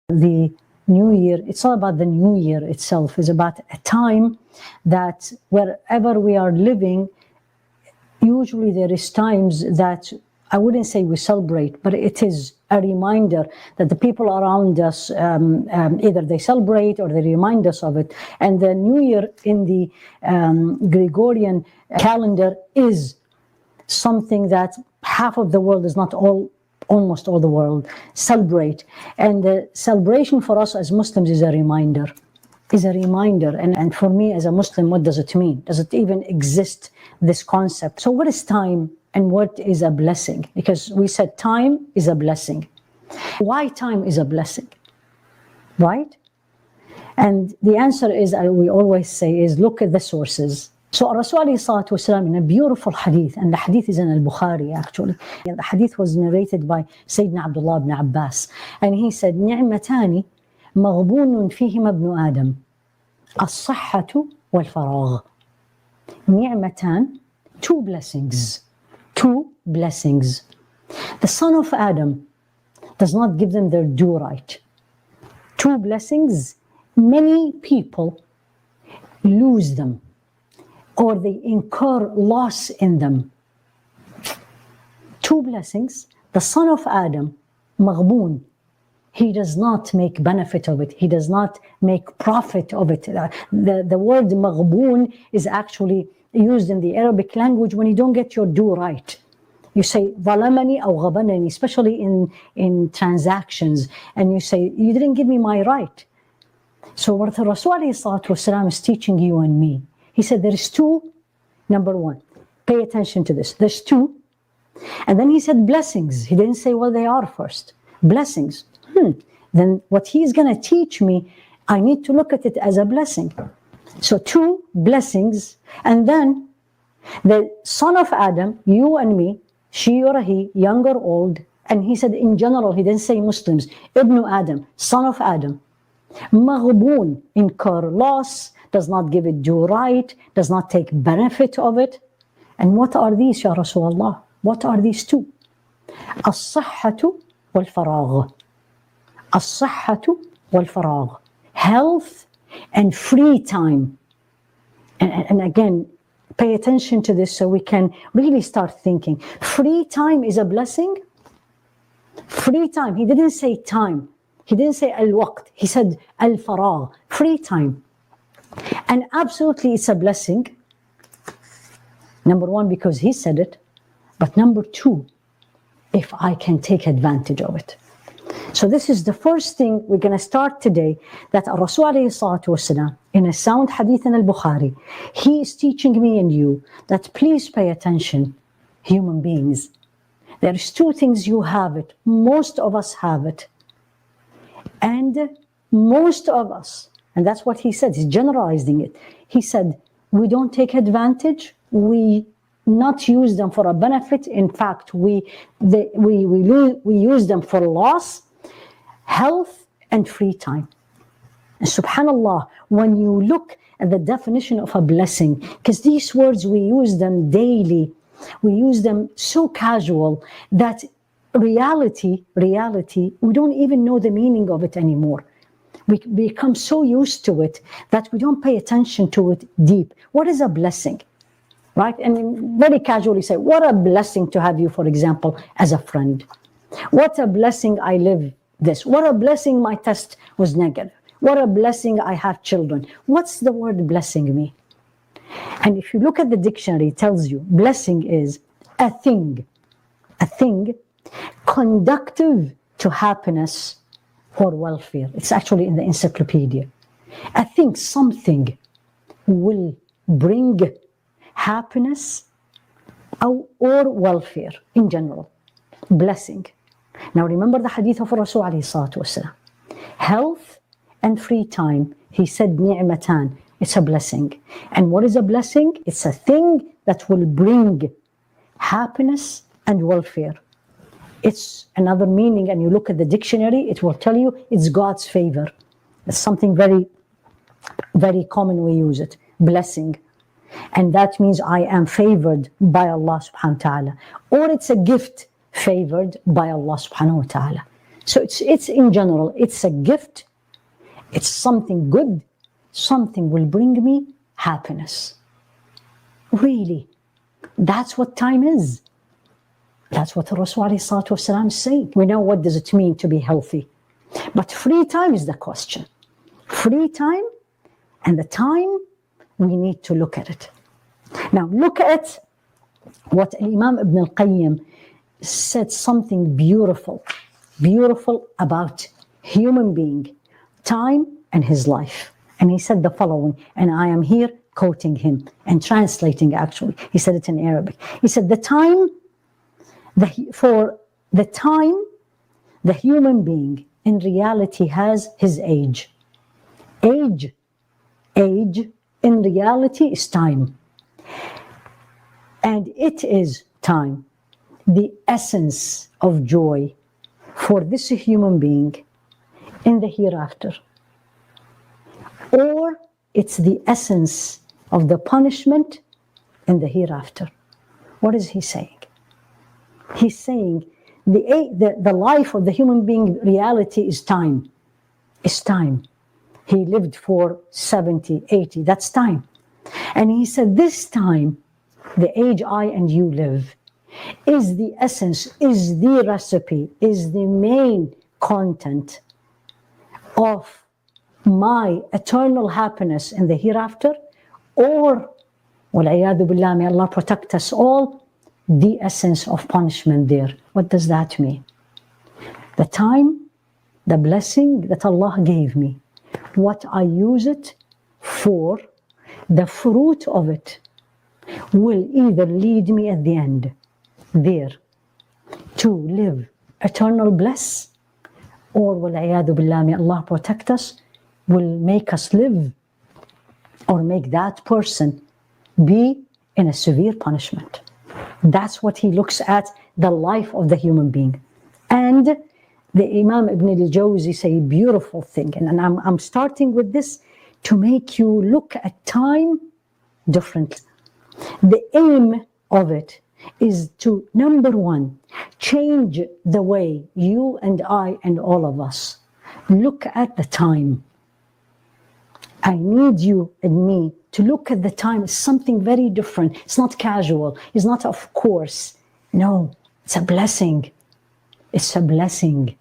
The new year, it's not about the new year itself, it's about a time that wherever we are living, usually there is times that I wouldn't say we celebrate, but it is a reminder that the people around us, either they celebrate or they remind us of it. And the new year in the Gregorian calendar is something that half of the world is not all, almost all the world celebrate. And the celebration for us as Muslims is a reminder. And for me as a Muslim, what does it mean? Does it even exist, this concept? So what is time and what is a blessing? Because we said time is a blessing. Why time is a blessing, right? And the answer is, we always say, is look at the sources. So Rasul ﷺ in a beautiful hadith, and the hadith is in Al-Bukhari actually. And the hadith was narrated by Sayyidina Abdullah ibn Abbas. And he said, نعمتان مغبون فيهما ابن آدم الصحة والفراغ. نعمتان, two blessings. The son of Adam does not give them their due right. Two blessings, many people lose them or they incur loss in them. Two blessings, the son of Adam, maghboon, he does not make benefit of it. He does not make profit of it. The word maghboon is actually used in the Arabic language when you don't get your due right. You say ظلمني أو غبنني, especially in transactions, and you say you didn't give me my right. So what the Rasul ﷺ is teaching you and me, he said there is two. Number one, pay attention to this. There's two, and then he said blessings. He didn't say what they are first. Blessings. Then what he's going to teach me, I need to look at it as a blessing. So two blessings, and then the son of Adam, you and me, she or he, young or old, and he said in general, he didn't say Muslims, Ibn Adam, son of Adam, maghboon, incur loss, does not give it due right, does not take benefit of it. And what are these, Ya Rasulullah? What are these two? As-sahhatu wal-faragh. As-sahhatu wal-faragh. Health and free time. And again, pay attention to this so we can really start thinking. Free time is a blessing. Free time. He didn't say time. He didn't say al-waqt. He said al-faragh. Free time. And absolutely it's a blessing. Number one, because he said it. But number two, if I can take advantage of it. So this is the first thing we're going to start today, that Rasul ﷺ, in a sound hadith in Al-Bukhari, he is teaching me and you that please pay attention, human beings. There's two things you have it. Most of us have it. And most of us, and that's what he said, he's generalizing it. He said, we don't take advantage, we not use them for a benefit. In fact, we use them for loss, health, and free time. And subhanallah, when you look at the definition of a blessing, because these words, we use them daily, we use them so casual that reality, we don't even know the meaning of it anymore. We become so used to it that we don't pay attention to it deep. What is a blessing? Right? And very casually say, what a blessing to have you, for example, as a friend. What a blessing I live this. What a blessing my test was negative. What a blessing I have children. What's the word blessing mean? And if you look at the dictionary, it tells you blessing is a thing conducive to happiness or welfare. It's actually in the encyclopedia. I think something will bring happiness or welfare in general. Blessing. Now remember the hadith of Rasul ﷺ. Health and free time. He said ni'matan. It's a blessing. And what is a blessing? It's a thing that will bring happiness and welfare. It's another meaning, and you look at the dictionary, it will tell you it's God's favor. It's something very, very common we use it. Blessing. And that means I am favored by Allah subhanahu wa ta'ala. Or it's a gift favored by Allah subhanahu wa ta'ala. So it's in general, it's a gift, it's something good, something will bring me happiness. Really, that's what time is. That's what the Rasul ﷺ is saying. We know what does it mean to be healthy. But free time is the question. Free time, and the time, we need to look at it. Now look at what Imam Ibn al-Qayyim said, something beautiful about human being, time and his life. And he said the following, and I am here quoting him and translating actually. He said it in Arabic. He said, for the time, the human being in reality has his age. Age in reality is time. And it is time, the essence of joy for this human being in the hereafter. Or it's the essence of the punishment in the hereafter. What is he saying? He's saying the life of the human being reality is time. It's time. He lived for 70, 80, that's time. And he said this time, the age I and you live, is the essence, is the recipe, is the main content of my eternal happiness in the hereafter, or, وَالْعِيَاذُ بِاللَّهِ, may Allah protect us all, the essence of punishment there. What does that mean? The time, the blessing that Allah gave me, what I use it for, the fruit of it will either lead me at the end there to live eternal bliss, or وَالْعِيَاذُ بِاللَّهِ, may Allah protect us, will make us live or make that person be in a severe punishment. That's what he looks at, the life of the human being. And the Imam Ibn al-Jawzi say a beautiful thing, and I'm starting with this to make you look at time differently. The aim of it is to, number one, change the way you and I and all of us look at the time. I need you and me to look at the time as something very different. It's not casual. It's not of course. No, it's a blessing. It's a blessing.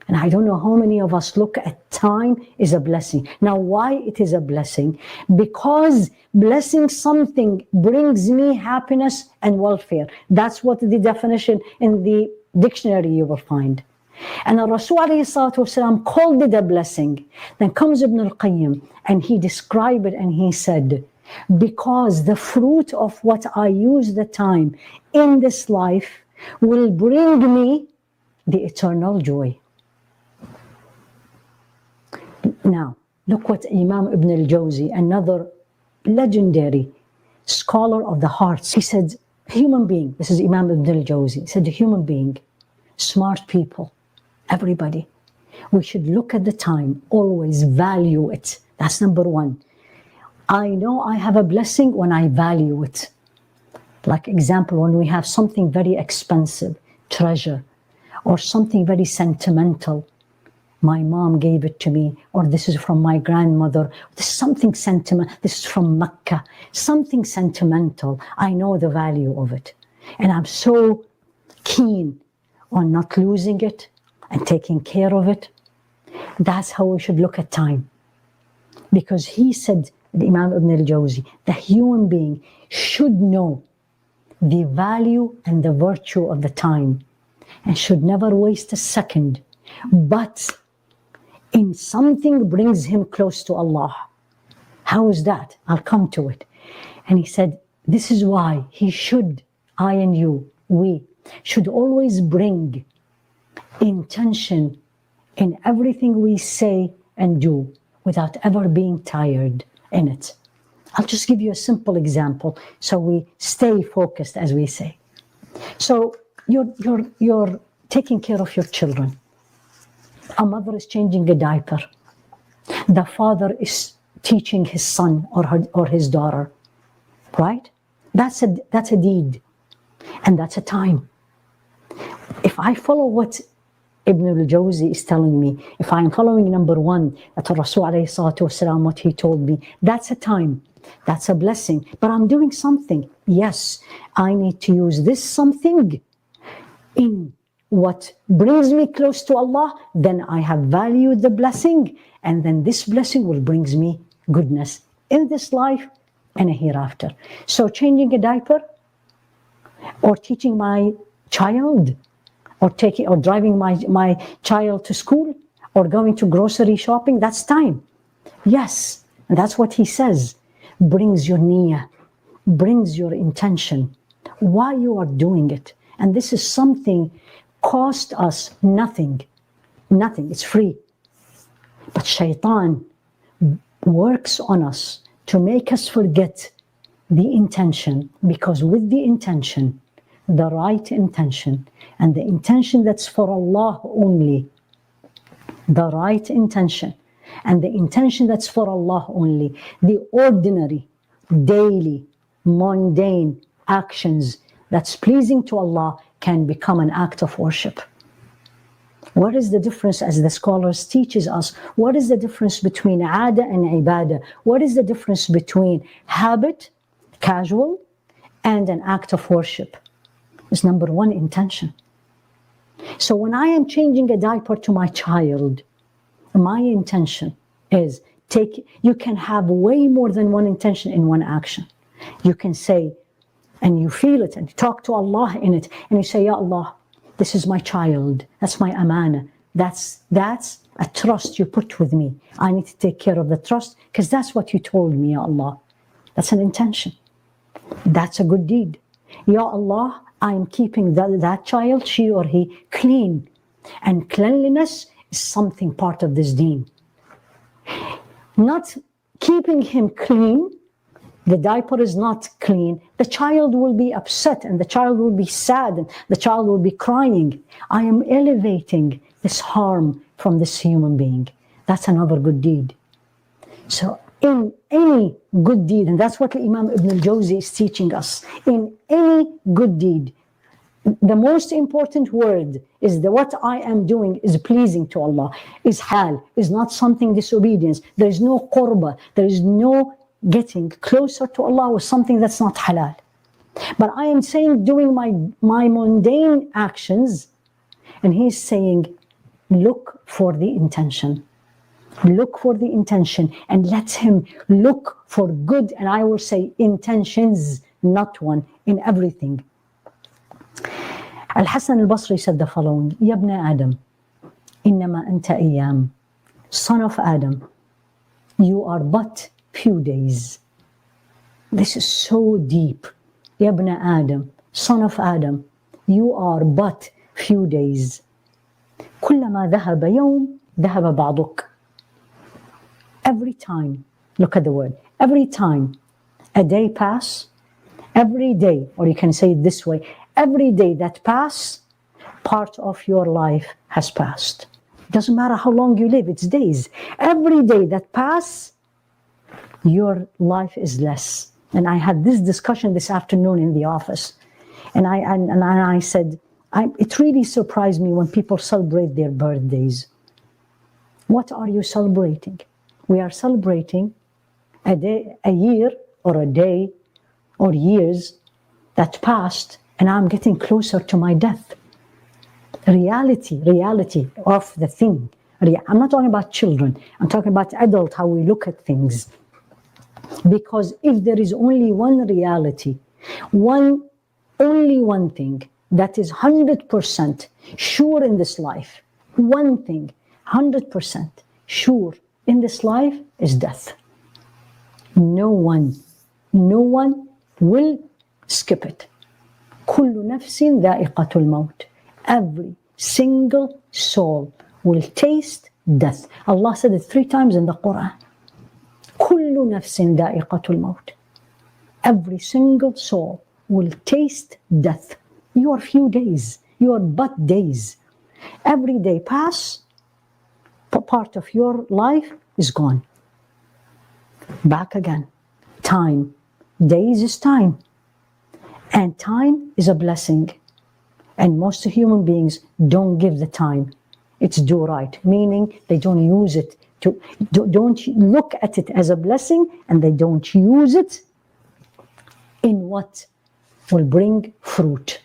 And I don't know how many of us look at time as a blessing. Now, why it is a blessing? Because blessing something brings me happiness and welfare. That's what the definition in the dictionary you will find. And Rasul ﷺ called it a blessing. Then comes Ibn al-Qayyim and he described it and he said, because the fruit of what I use the time in this life will bring me the eternal joy. Now, look what Imam Ibn al-Jawzi, another legendary scholar of the hearts, he said, human being, this is Imam Ibn al-Jawzi, he said, human being, smart people, everybody, we should look at the time, always value it. That's number one. I know I have a blessing when I value it. Like example, when we have something very expensive, treasure, or something very sentimental, my mom gave it to me, or this is from my grandmother, this is something sentimental, this is from Mecca, something sentimental, I know the value of it. And I'm so keen on not losing it and taking care of it. That's how we should look at time. Because he said, the Imam Ibn al-Jawzi, the human being should know the value and the virtue of the time and should never waste a second, but in something brings him close to Allah. How is that? I'll come to it. And he said, this is why he should, I and you, we should always bring intention in everything we say and do without ever being tired in it. I'll just give you a simple example so we stay focused, as we say. So you're taking care of your children. A mother is changing a diaper. The father is teaching his son or his daughter, right? That's a deed, and that's a time. If I follow what Ibn al-Jawzi is telling me, if I am following number one, that Rasul alayhi salatu wasalam, what he told me, that's a time, that's a blessing. But I'm doing something. Yes, I need to use this something in what brings me close to Allah, then I have valued the blessing, and then this blessing will bring me goodness in this life and a hereafter. So changing a diaper, or teaching my child, or driving my child to school, or going to grocery shopping, that's time. Yes, and that's what he says. Brings your niyyah, brings your intention, why you are doing it. And this is something cost us nothing. Nothing, it's free. But shaitan works on us to make us forget the intention, because with the intention, the right intention, and the intention that's for Allah only, the right intention, and the intention that's for Allah only, the ordinary, daily, mundane actions that's pleasing to Allah can become an act of worship. What is the difference, as the scholars teaches us, what is the difference between aada and ibadah? What is the difference between habit, casual, and an act of worship? It's number one, intention. So when I am changing a diaper to my child, my intention is you can have way more than one intention in one action. You can say, and you feel it, and you talk to Allah in it, and you say, Ya Allah, this is my child, that's my amana, that's a trust you put with me. I need to take care of the trust, because that's what you told me, Ya Allah. That's an intention. That's a good deed. Ya Allah, I am keeping that child, she or he, clean. And cleanliness is something part of this deen. Not keeping him clean, the diaper is not clean, the child will be upset, and the child will be sad, and the child will be crying. I am elevating this harm from this human being. That's another good deed. So in any good deed, and that's what Imam Ibn al-Jawzi is teaching us, in any good deed, the most important word is that what I am doing is pleasing to Allah, is halal, is not something disobedience. There is no qurba, there is no getting closer to Allah with something that's not halal. But I am saying doing my mundane actions, and he's saying look for the intention. Look for the intention, and let him look for good, and I will say intentions, not one, in everything. Al-Hasan al-Basri said the following, Ya ibn Adam, innama anta ayyam. Son of Adam, you are but few days. This is so deep. Ya ibn Adam, son of Adam, you are but few days. كلما ذهب يوم ذهب بعضك. Every time, look at the word, every time a day pass, every day, or you can say it this way, every day that pass, part of your life has passed. It doesn't matter how long you live, it's days. Every day that pass, your life is less. And I had this discussion this afternoon in the office. And I said, it really surprised me when people celebrate their birthdays. What are you celebrating? We are celebrating a day, a year, or a day, or years that passed, and I'm getting closer to my death. Reality of the thing. I'm not talking about children. I'm talking about adult, how we look at things. Because if there is only one reality, only one thing that is 100% sure in this life, one thing 100% sure in this life is death. No one will skip it. كل نفس ذائقة الموت. Every single soul will taste death. Allah said it 3 times in the Quran. كل نفس ذائقة الموت. Every single soul will taste death. Your few days, your but days. Every day pass, part of your life is gone. Back again. Time. Days is time. And time is a blessing. And most human beings don't give the time. it's do right, meaning they don't use it to, don't look at it as a blessing, and they don't use it in what will bring fruit.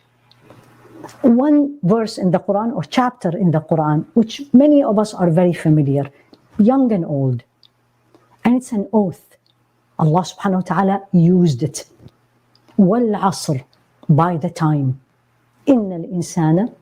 One verse in the Quran or chapter in the Quran, which many of us are very familiar, young and old, and it's an oath. Allah subhanahu wa ta'ala used it. وَالْعَصْرِ, by the time. إِنَّ الْإِنسَانَ